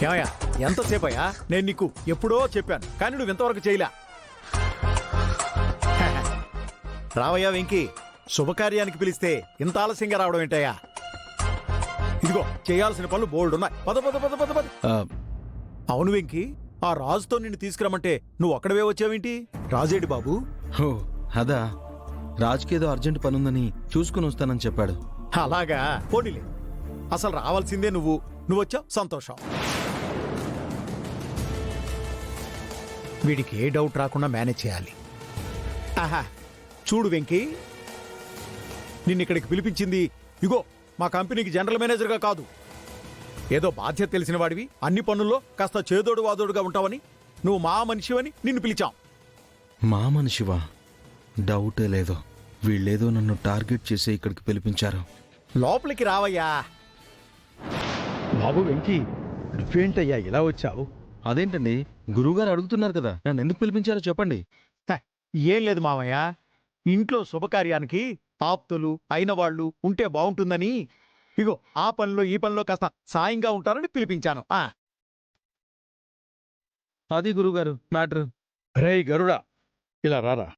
ఏమయ్యా ఎంతసేపయ్యా? నేను నీకు ఎప్పుడో చెప్పాను, కానీ నువ్వు ఇంతవరకు చేయలే. రావయ్యా వెంకీ, శుభకార్యానికి పిలిస్తే ఇంత ఆలస్యంగా రావడం ఏంటయ్యా? ఇదిగో చేయాల్సిన పనులు బోల్డ్ ఉన్నాయి. పద పద పద పద పద. అవును వెంకీ, ఆ రాజుతో నిన్ను తీసుకురమంటే నువ్వు అక్కడవే వచ్చావేంటి? రాజేడి బాబు? ఓ అదా, రాజుకేదో అర్జెంట్ పనుందని చూసుకుని వస్తానని చెప్పాడు. అలాగా, పోనీలే. అసలు రావాల్సిందే నువ్వు వచ్చావు, సంతోషం. వీడికి ఏ డౌట్ రాకుండా మేనేజ్ చేయాలి. ఆహా, చూడు వెంకీ, నిన్నిక్కడికి పిలిపించింది ఇగో మా కంపెనీకి జనరల్ మేనేజర్గా కాదు. ఏదో బాధ్యత తెలిసిన వాడివి, అన్ని పనుల్లో కాస్త చేదోడు వాదోడుగా ఉంటావని, నువ్వు మా మనిషివని నిన్ను పిలిచాం. మా మనిషివా? డౌటే లేదు. వీళ్ళేదో నన్ను టార్గెట్ చేసి ఇక్కడికి పిలిపించారు. లోపలికి రావయ్యా. బాబు వెంకీ, నువ్వేంటయ్యా ఇలా వచ్చావు? అదేంటండి, గురువుగారు అడుగుతున్నారు కదా, నన్ను ఎందుకు పిలిపించారో చెప్పండి. ఏం లేదు మావయ్య, ఇంట్లో శుభకార్యానికి ఆప్తులు అయిన వాళ్ళు ఉంటే బాగుంటుందని, ఇగో ఆ పనిలో ఈ పనిలో కాస్త సాయంగా ఉంటారని పిలిపించాను. అది గురువుగారు మ్యాటర్. రే గరుడా, ఇలా రారా.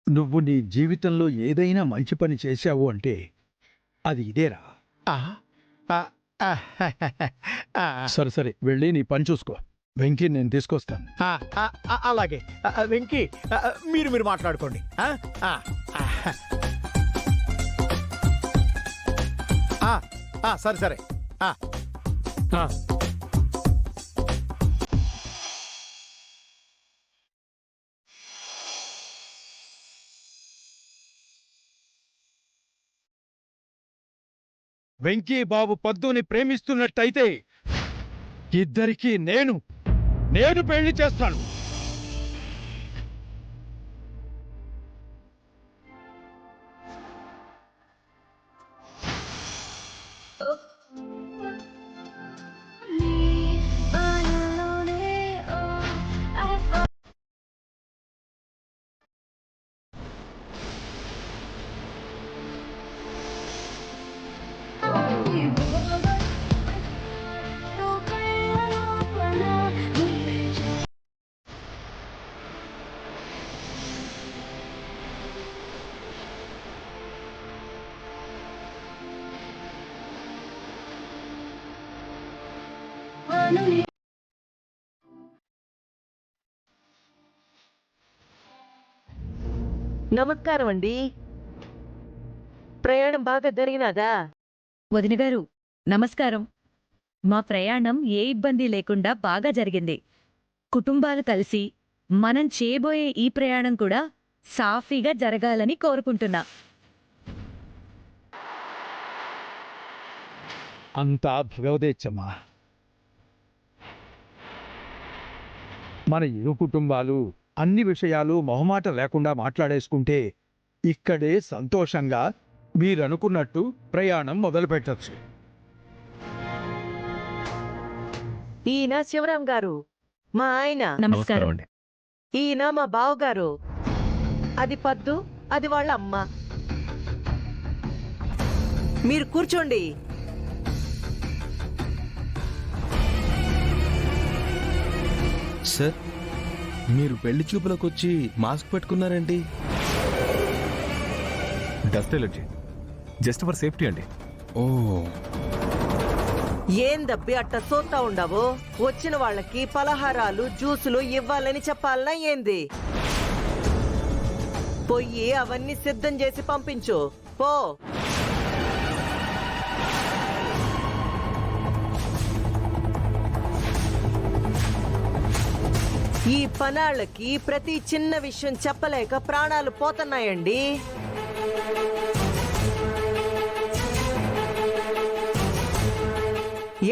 నువ్వు నీ జీవితంలో ఏదైనా మంచి పని చేశావు అంటే అది ఇదేరా. సరే సరే, వెళ్ళి నీ పని చూసుకో. వెంకీ నేను తీసుకొస్తాను. అలాగే వెంకీ, మీరు మాట్లాడుకోండి. సరే సరే. వెంకీ బాబు పద్దుని ప్రేమిస్తున్నట్టయితే ఇద్దరికీ నేను పెళ్లి చేస్తాను. నమస్కారం అండి. ప్రయాణం బాగా జరిగినాదా? వదిన గారు నమస్కారం. మా ప్రయాణం ఏ ఇబ్బంది లేకుండా బాగా జరిగింది. కుటుంబాలు కలిసి మనం చేయబోయే ఈ ప్రయాణం కూడా సాఫీగా జరగాలని కోరుకుంటున్నా. అంతా భగవదేచ్ఛమ్మా. మన ఇరు కుటుంబాలు అన్ని విషయాలు మొహమాట లేకుండా మాట్లాడేసుకుంటే ఇక్కడే సంతోషంగా మీరనుకున్నట్టు ప్రయాణం మొదలు పెట్టచ్చు. ఈయన శివరాం గారు, మా ఆయన. నమస్కారం అండి. ఈయన మా బావగారు. అది పద్దు, అది వాళ్ళ అమ్మ. మీరు కూర్చోండి. సార్, మీరు పెళ్లి చూపులకు వచ్చి మాస్క్ పెట్టుకున్నారేంటి? Dust allergy, just for safety అండి. ఓ, ఏందబ్బి అట్ట చూస్తా ఉండవు? వచ్చిన వాళ్ళకి పలహారాలు జ్యూసులు ఇవ్వాలని చెప్పాలనా ఏంది? పొయ్యి అవన్నీ సిద్ధం చేసి పంపించు పో. ఈ పనాళ్ళకి ప్రతి చిన్న విషయం చెప్పలేక ప్రాణాలు పోతున్నాయండి.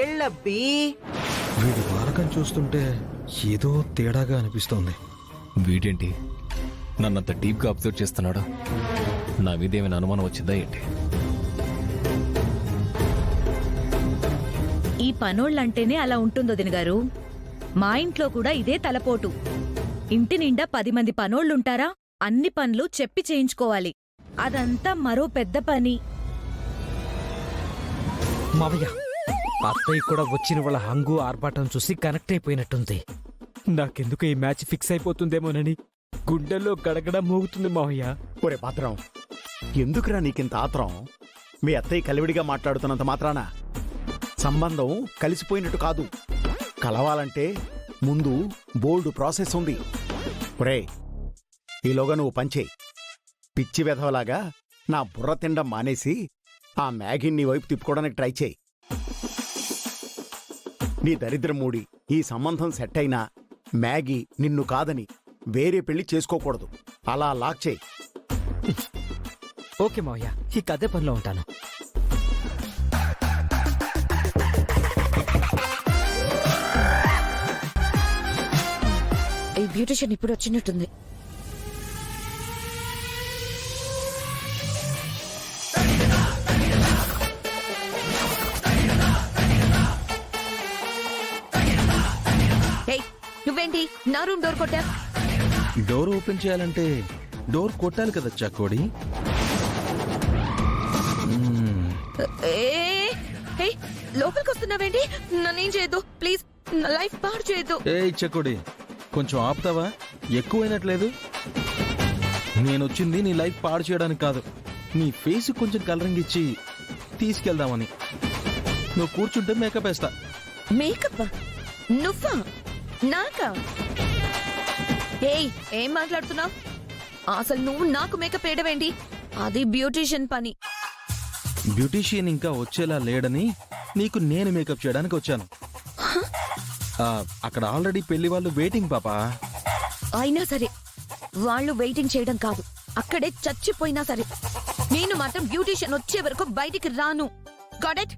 ఎళ్ళబ్బి, వీడి వారకం చూస్తుంటే ఏదో తేడాగా అనిపిస్తోంది. వీడేంటి నన్నంత డీప్గా అబ్జర్వ్ చేస్తున్నాడు? నా మీద ఏమైనా అనుమానం వచ్చిందా ఏంటి? ఈ పనోళ్ళంటేనే అలా ఉంటుందో వదిన గారు. మా ఇంట్లో కూడా ఇదే తలపోటు. ఇంటి నిండా 10 మంది పనోళ్ళుంటారా? అన్ని పనులు చెప్పి చేయించుకోవాలి. అదంతా మరో పెద్ద పని. మావయ్య, అత్తయ్య కూడా వచ్చిన వాళ్ళ హంగు ఆర్భాటం చూసి కనెక్ట్ అయిపోయినట్టుంది. నాకెందుకు ఈ మ్యాచ్ ఫిక్స్ అయిపోతుందేమోనని గుండెల్లో గడగడ మోగుతుంది మావయ్య. ఒరే భద్రం, ఎందుకురా నీకింత ఆత్రం? మీ అత్తయ్య కలివిడిగా మాట్లాడుతున్నంత మాత్రాన సంబంధం కలిసిపోయినట్టు కాదు. కలవాలంటే ముందు బోల్డ్ ప్రాసెస్ ఉంది. ఒరే, ఈలోగా నువ్వు పంచేయి. పిచ్చి వెధవలాగా నా బుర్ర తిండం మానేసి ఆ మ్యాగీని నీ వైపు తిప్పుకోవడానికి ట్రై చేయి. నీ దరిద్రం మూడి ఈ సంబంధం సెట్ అయినా మ్యాగీ నిన్ను కాదని వేరే పెళ్లి చేసుకోకూడదు. అలా లాక్ చేయి. ఓకే మావయ్య, ఇక అదే పనిలో ఉంటాను. ఈ బ్యూటిషియన్ ఇప్పుడు వచ్చినట్టుంది. ఏయ్, నువ్వేంటి నా రూమ్ డోర్ కొట్టా? డోర్ ఓపెన్ చేయాలంటే డోర్ కొట్టాలి కదా చకోడి. లోపలికి వస్తున్నావేంటి? నన్నేం చేయొద్దు ప్లీజ్, నా లైఫ్ పాడు చేయొద్దు. ఏయ్ చకోడి, కొంచెం ఆపుతావా? ఎక్కువైనట్లేదు. నేనొచ్చింది నీ లైఫ్ పాడు చేయడానికి కాదు, నీ ఫేస్ కొంచెం కలరింగ్ ఇచ్చి తీసుకెళ్దామని. నువ్వు కూర్చుంటే మేకప్ వేస్తా. మేకప్? నువ్వా? నాకా? ఏయ్, ఏం మాట్లాడుతున్నావు? అసలు నువ్వు నాకు మేకప్ వేయడమేంటి? అది బ్యూటీషియన్ పని. బ్యూటీషియన్ ఇంకా వచ్చేలా లేడని నీకు నేను మేకప్ చేయడానికి వచ్చాను. అక్కడ ఆల్రెడీ పెళ్లి వాళ్ళు వెయిటింగ్ పాపా. అయినా సరే వాళ్ళు వెయిటింగ్ చేయడం కాదు, అక్కడే చచ్చిపోయినా సరే నేను మాత్రం బ్యూటీషియన్ వచ్చే వరకు బయటికి రాను. Got it?